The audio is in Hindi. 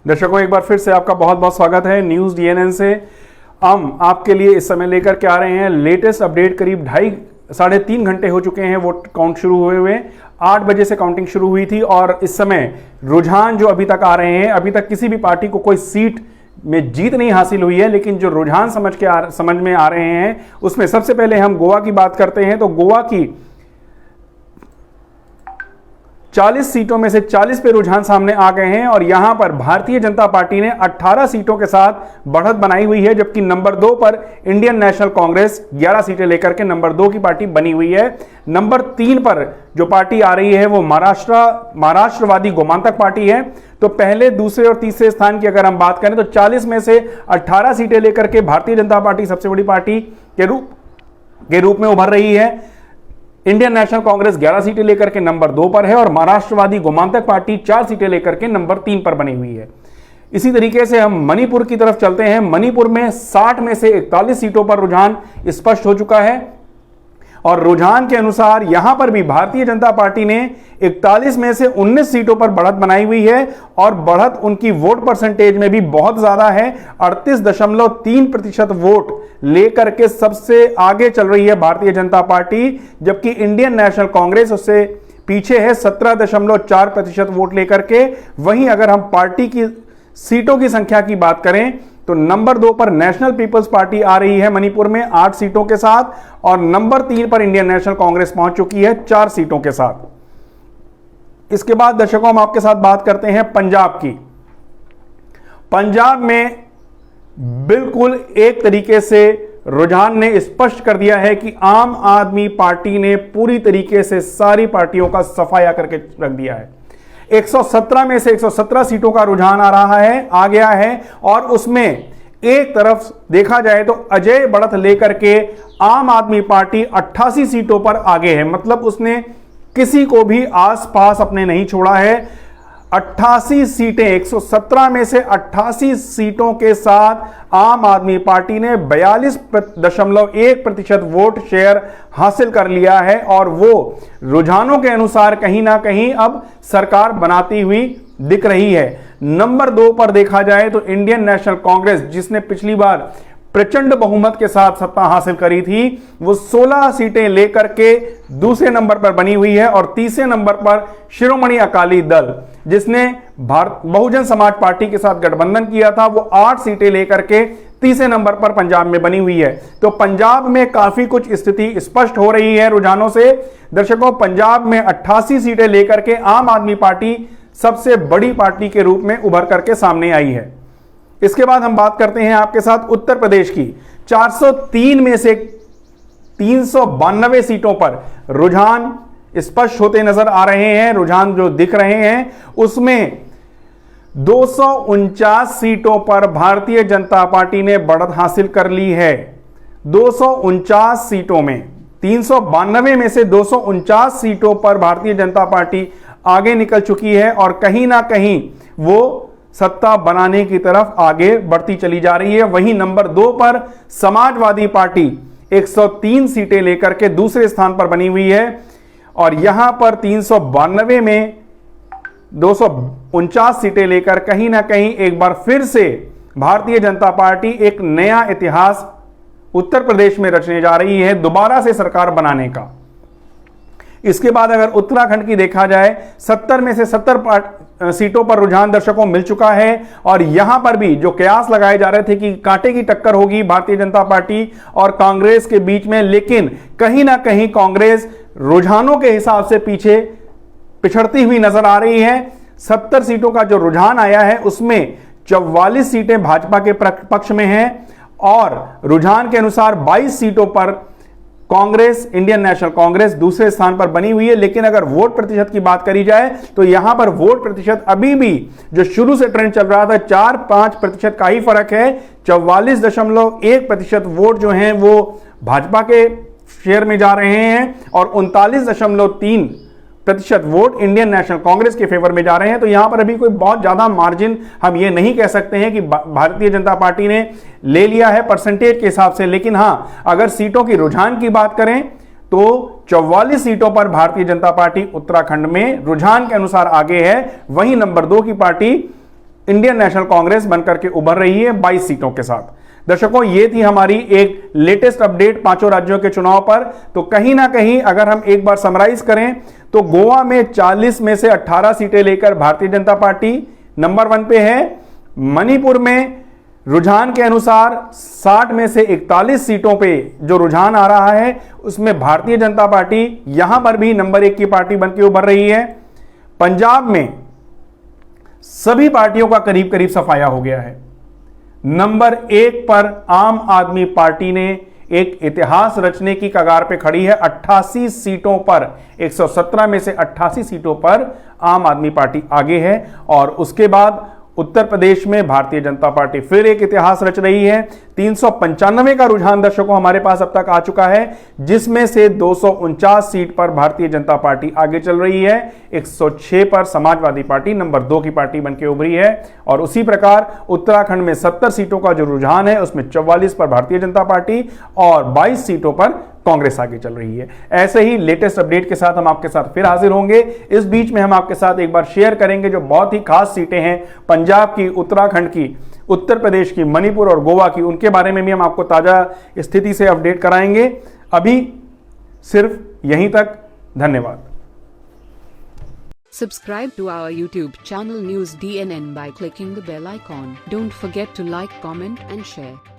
दर्शकों, एक बार फिर से आपका बहुत बहुत स्वागत है न्यूज़ डीएनएन से। हम आपके लिए इस समय लेकर के आ रहे हैं लेटेस्ट अपडेट। करीब साढ़े तीन घंटे हो चुके हैं वोट काउंट शुरू हुए 8 बजे से काउंटिंग शुरू हुई थी और इस समय रुझान जो अभी तक आ रहे हैं, अभी तक किसी भी पार्टी को कोई सीट में जीत नहीं हासिल हुई है, लेकिन जो रुझान समझ में आ रहे हैं उसमें सबसे पहले हम गोवा की बात करते हैं। तो गोवा की 40 सीटों में से 40 पे रुझान सामने आ गए हैं और यहां पर भारतीय जनता पार्टी ने 18 सीटों के साथ बढ़त बनाई हुई है, जबकि नंबर 2 पर इंडियन नेशनल कांग्रेस 11 सीटें लेकर के नंबर 2 की पार्टी बनी हुई है। नंबर 3 पर जो पार्टी आ रही है वो महाराष्ट्रवादी गोमांतक पार्टी है। तो पहले, दूसरे और तीसरे स्थान की अगर हम बात करें तो 40 में से 18 सीटें लेकर के भारतीय जनता पार्टी सबसे बड़ी पार्टी के रूप में उभर रही है। इंडियन नेशनल कांग्रेस 11 सीटें लेकर के नंबर 2 पर है और महाराष्ट्रवादी गोमांतक पार्टी 4 सीटें लेकर के नंबर 3 पर बनी हुई है। इसी तरीके से हम मणिपुर की तरफ चलते हैं। मणिपुर में 60 में से 41 सीटों पर रुझान स्पष्ट हो चुका है और रुझान के अनुसार यहां पर भी भारतीय जनता पार्टी ने 41 में से 19 सीटों पर बढ़त बनाई हुई है और बढ़त उनकी वोट परसेंटेज में भी बहुत ज्यादा है। 38.3% वोट लेकर के सबसे आगे चल रही है भारतीय जनता पार्टी, जबकि इंडियन नेशनल कांग्रेस उससे पीछे है 17.4% वोट लेकर के। वहीं अगर हम पार्टी की सीटों की संख्या की बात करें तो नंबर 2 पर नेशनल पीपल्स पार्टी आ रही है मणिपुर में 8 सीटों के साथ और नंबर 3 पर इंडियन नेशनल कांग्रेस पहुंच चुकी है 4 सीटों के साथ। इसके बाद दर्शकों, हम आपके साथ बात करते हैं पंजाब की। पंजाब में बिल्कुल एक तरीके से रुझान ने स्पष्ट कर दिया है कि आम आदमी पार्टी ने पूरी तरीके से सारी पार्टियों का सफाया करके रख दिया है। 117 में से 117 सीटों का रुझान आ गया है और उसमें एक तरफ देखा जाए तो अजय बढ़त लेकर के आम आदमी पार्टी 88 सीटों पर आगे है। मतलब उसने किसी को भी आसपास अपने नहीं छोड़ा है। 88 सीटें, 117 में से 88 सीटों के साथ आम आदमी पार्टी ने 42.1% वोट शेयर हासिल कर लिया है और वो रुझानों के अनुसार कहीं ना कहीं अब सरकार बनाती हुई दिख रही है। नंबर 2 पर देखा जाए तो इंडियन नेशनल कांग्रेस, जिसने पिछली बार प्रचंड बहुमत के साथ सत्ता हासिल करी थी, वो 16 सीटें लेकर के दूसरे नंबर पर बनी हुई है और तीसरे नंबर पर शिरोमणि अकाली दल, जिसने बहुजन समाज पार्टी के साथ गठबंधन किया था, वो 8 सीटें लेकर के तीसरे नंबर पर पंजाब में बनी हुई है। तो पंजाब में काफी कुछ स्थिति स्पष्ट हो रही है रुझानों से। दर्शकों, पंजाब में 88 सीटें लेकर के आम आदमी पार्टी सबसे बड़ी पार्टी के रूप में उभर करके सामने आई है। इसके बाद हम बात करते हैं आपके साथ उत्तर प्रदेश की। 403 में से 392 सीटों पर रुझान स्पष्ट होते नजर आ रहे हैं। रुझान जो दिख रहे हैं उसमें 249 सीटों पर भारतीय जनता पार्टी ने बढ़त हासिल कर ली है। 249 सीटों में 392 में से 249 सीटों पर भारतीय जनता पार्टी आगे निकल चुकी है और कहीं ना कहीं वो सत्ता बनाने की तरफ आगे बढ़ती चली जा रही है। वहीं नंबर 2 पर समाजवादी पार्टी 103 सीटें लेकर के दूसरे स्थान पर बनी हुई है और यहां पर 392 में 249 सीटें लेकर कहीं ना कहीं एक बार फिर से भारतीय जनता पार्टी एक नया इतिहास उत्तर प्रदेश में रचने जा रही है, दोबारा से सरकार बनाने का। इसके बाद अगर उत्तराखंड की देखा जाए, 70 में से 70 सीटों पर रुझान दर्शकों मिल चुका है और यहां पर भी जो कयास लगाए जा रहे थे कि कांटे की टक्कर होगी भारतीय जनता पार्टी और कांग्रेस के बीच में, लेकिन कहीं ना कहीं कांग्रेस रुझानों के हिसाब से पिछड़ती हुई नजर आ रही है। 70 सीटों का जो रुझान आया है उसमें 44 सीटें भाजपा के पक्ष में हैं और रुझान के अनुसार 22 सीटों पर कांग्रेस, इंडियन नेशनल कांग्रेस दूसरे स्थान पर बनी हुई है। लेकिन अगर वोट प्रतिशत की बात करी जाए तो यहां पर वोट प्रतिशत अभी भी जो शुरू से ट्रेंड चल रहा था 4-5% का ही फर्क है। 44.1% वोट जो हैं वो भाजपा के शेयर में जा रहे हैं और 39.3% वोट इंडियन नेशनल कांग्रेस के फेवर में जा रहे हैं। तो यहां पर अभी कोई बहुत ज्यादा मार्जिन हम ये नहीं कह सकते हैं कि भारतीय जनता पार्टी ने ले लिया है परसेंटेज के हिसाब से। लेकिन हां, अगर सीटों की रुझान की बात करें तो 44 सीटों पर भारतीय जनता पार्टी उत्तराखंड में रुझान के अनुसार आगे है। वहीं नंबर 2 की पार्टी इंडियन नेशनल कांग्रेस बनकर के उभर रही है 22 सीटों के साथ। दर्शकों, ये थी हमारी एक लेटेस्ट अपडेट पांचों राज्यों के चुनाव पर। तो कहीं ना कहीं अगर हम एक बार समराइज करें तो गोवा में 40 में से 18 सीटें लेकर भारतीय जनता पार्टी नंबर 1 पे है। मणिपुर में रुझान के अनुसार 60 में से 41 सीटों पे जो रुझान आ रहा है उसमें भारतीय जनता पार्टी यहां पर भी नंबर 1 की पार्टी बनकर उभर रही है। पंजाब में सभी पार्टियों का करीब करीब सफाया हो गया है। नंबर 1 पर आम आदमी पार्टी ने एक इतिहास रचने की कगार पे खड़ी है। 88 सीटों पर 117 में से 88 सीटों पर आम आदमी पार्टी आगे है। और उसके बाद उत्तर प्रदेश में भारतीय जनता पार्टी फिर एक इतिहास रच रही है। 395 का रुझान दर्शकों हमारे पास अब तक आ चुका है, जिसमें से 249 सीट पर भारतीय जनता पार्टी आगे चल रही है। 106 पर समाजवादी पार्टी नंबर 2 की पार्टी बनकर उभरी है। और उसी प्रकार उत्तराखंड में 70 सीटों का जो रुझान है उसमें 44 पर भारतीय जनता पार्टी और 22 सीटों पर कांग्रेस आगे चल रही है। ऐसे ही लेटेस्ट अपडेट के साथ हम आपके साथ फिर हाजिर होंगे। इस बीच में हम आपके साथ एक बार शेयर करेंगे जो बहुत ही खास सीटें हैं पंजाब की, उत्तराखंड की, उत्तर प्रदेश की, मणिपुर और गोवा की, उनके बारे में भी हम आपको ताजा स्थिति से अपडेट कराएंगे। अभी सिर्फ यहीं तक। धन्यवाद। Subscribe to our YouTube channel News DNN by clicking the bell icon. Don't forget to like, comment and share.